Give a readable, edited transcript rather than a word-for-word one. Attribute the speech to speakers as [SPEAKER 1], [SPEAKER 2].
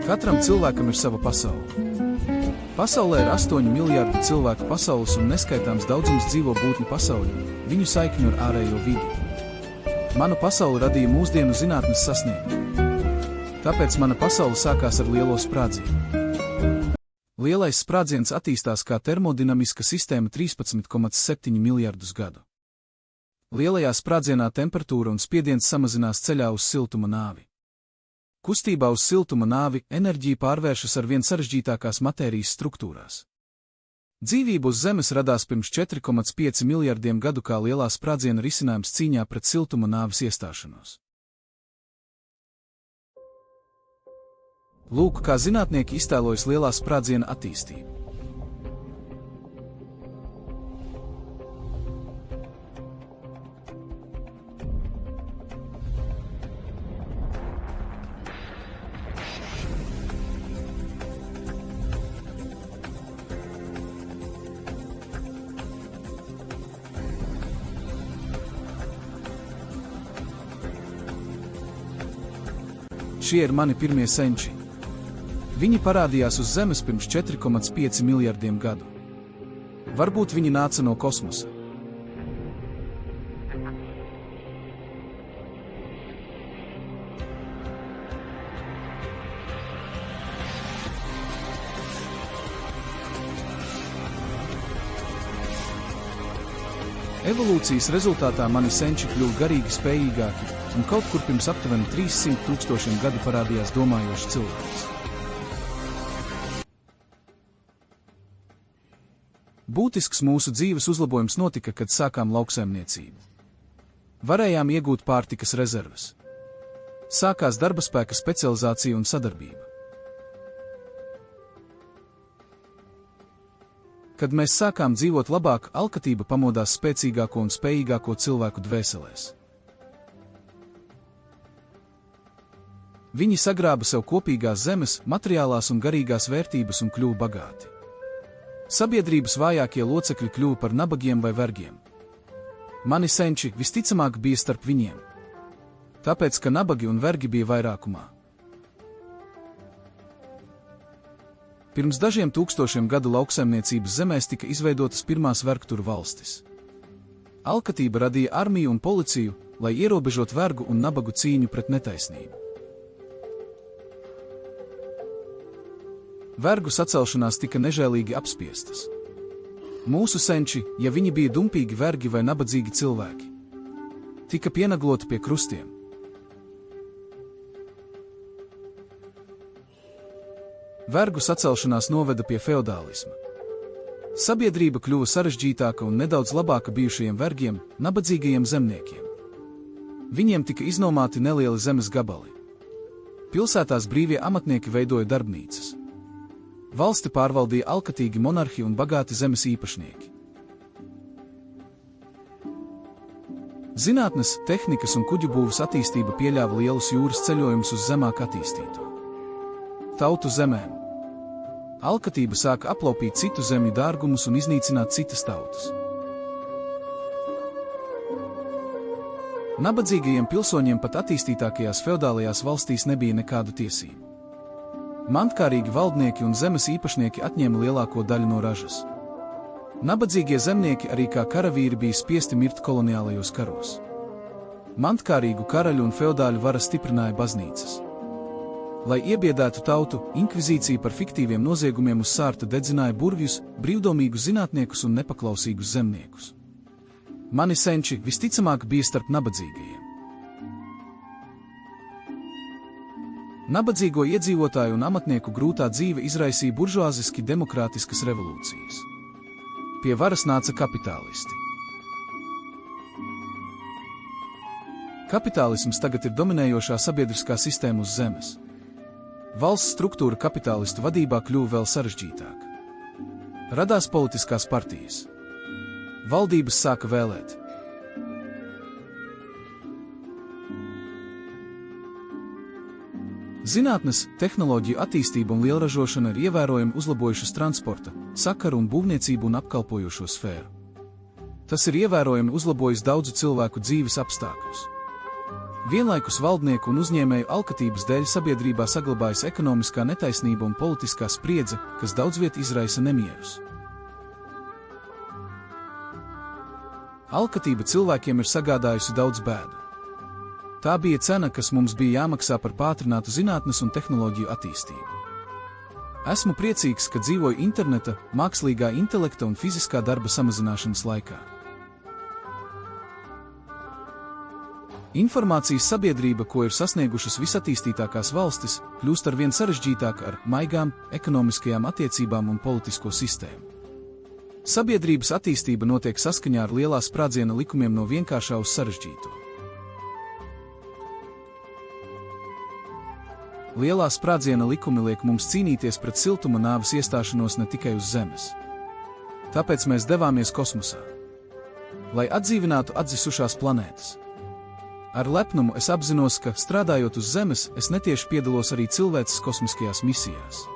[SPEAKER 1] Katram cilvēkam ir sava pasaule. Pasaulē ir 8 miljardi cilvēku pasaules un neskaitāms daudzums dzīvo būtņu pasauli, viņu saikņu ar ārējo vidi. Manu pasauli radīja mūsdienu zinātnes sasniegumi. Tāpēc mana pasaule sākās ar lielo sprādzienu. Lielais sprādziens attīstās kā termodinamiska sistēma 13,7 miljardus gadu. Lielajā sprādzienā temperatūra un spiediens samazinās ceļā uz siltuma nāvi. Kustībā uz siltuma nāvi enerģija pārvēršas ar vien sarežģītākās matērijas struktūrās. Dzīvība uz Zemes radās pirms 4,5 miljardiem gadu kā lielā sprādziena risinājums cīņā pret siltuma nāves iestāšanos. Lūk, kā zinātnieki iztēlojas lielā sprādziena attīstību. Šie ir mani pirmie senči. Viņi parādījās uz Zemes pirms 4,5 miljardiem gadu. Varbūt viņi nāca no kosmosa. Evolūcijas rezultātā mani senči kļuva garīgi spējīgāki, un kaut kur pirms aptuveni 300 000 gadu parādījās domājošs cilvēks. Būtisks mūsu dzīves uzlabojums notika, kad sākām lauksaimniecību. Varējām iegūt pārtikas rezerves. Sākās darbaspēka specializācija un sadarbība. Kad mēs sākām dzīvot labāk, alkatība pamodās spēcīgāko un spējīgāko cilvēku dvēselēs. Viņi sagrāba sev kopīgās zemes, materiālās un garīgās vērtības un kļuva bagāti. Sabiedrības vājākie locekļi kļuva par nabagiem vai vergiem. Mani senči visticamāk bija starp viņiem. Tāpēc, ka nabagi un vergi bija vairākumā. Pirms dažiem tūkstošiem gadu lauksaimniecības zemēs tika izveidotas pirmās vergturu valstis. Alkatība radīja armiju un policiju, lai ierobežot vergu un nabagu cīņu pret netaisnību. Vergu sacelšanās tika nežēlīgi apspiestas. Mūsu senči, ja viņi bija dumpīgi vergi vai nabadzīgi cilvēki, tika pienagloti pie krustiem. Vergu sacelšanās noveda pie feodālisma. Sabiedrība kļuva sarežģītāka un nedaudz labāka bijušajiem vergiem, nabadzīgajiem zemniekiem. Viņiem tika iznomāti nelieli zemes gabali. Pilsētās brīvie amatnieki veidoja darbnīcas. Valsti pārvaldīja alkatīgi monarhi un bagāti zemes īpašnieki. Zinātnes, tehnikas un kuģu būvas attīstība pieļāva lielus jūras ceļojumus uz zemāk attīstīto tautu zemēm. Alkatība sāka aplaupīt citu zemju dārgumus un iznīcināt citas tautas. Nabadzīgajiem pilsoņiem pat attīstītākajās feodālajās valstīs nebija nekādu tiesību. Mantkārīgi valdnieki un zemes īpašnieki atņēma lielāko daļu no ražas. Nabadzīgie zemnieki arī kā karavīri bija spiesti mirt koloniālajos karos. Mantkārīgu karaļu un feodāļu vara stiprināja baznīcas. Lai iebiedētu tautu, inkvizīcija par fiktīviem noziegumiem uz sārta dedzināja burvjus, brīvdomīgus zinātniekus un nepaklausīgus zemniekus. Mani senči visticamāk bija starp nabadzīgajiem. Nabadzīgo iedzīvotāju un amatnieku grūtā dzīve izraisīja buržuāziski demokrātiskas revolūcijas. Pie varas nāca kapitālisti. Kapitālisms tagad ir dominējošā sabiedriskā sistēma uz zemes. Valsts struktūra kapitālistu vadībā kļuva vēl sarežģītāka. Radās politiskās partijas. Valdības sāka vēlēt. Zinātnes, tehnoloģiju attīstība un lielražošana ir ievērojami uzlabojušas transporta, sakaru un būvniecību un apkalpojošo sfēru. Tas ir ievērojami uzlabojis daudzu cilvēku dzīves apstākļus. Vienlaikus valdnieku un uzņēmēju alkatības dēļ sabiedrībā saglabājas ekonomiskā netaisnība un politiskā spriedze, kas daudzviet izraisa nemierus. Alkatība cilvēkiem ir sagādājusi daudz bēdu. Tā bija cena, kas mums bija jāmaksā par pātrinātu zinātnes un tehnoloģiju attīstību. Esmu priecīgs, ka dzīvoju interneta, mākslīgā intelekta un fiziskā darba samazināšanas laikā. Informācijas sabiedrība, ko ir sasniegušas visattīstītākās valstis, kļūst arvien sarežģītāka ar maigām, ekonomiskajām attiecībām un politisko sistēmu. Sabiedrības attīstība notiek saskaņā ar lielā sprādziena likumiem no vienkāršā uz sarežģīto. Lielā sprādziena likumi liek mums cīnīties pret siltuma nāves iestāšanos ne tikai uz Zemes. Tāpēc mēs devāmies kosmosā, lai atdzīvinātu atdzisušās planētas. Ar lepnumu es apzinos, ka, strādājot uz Zemes, es netieši piedalos arī cilvēces kosmiskajās misijās.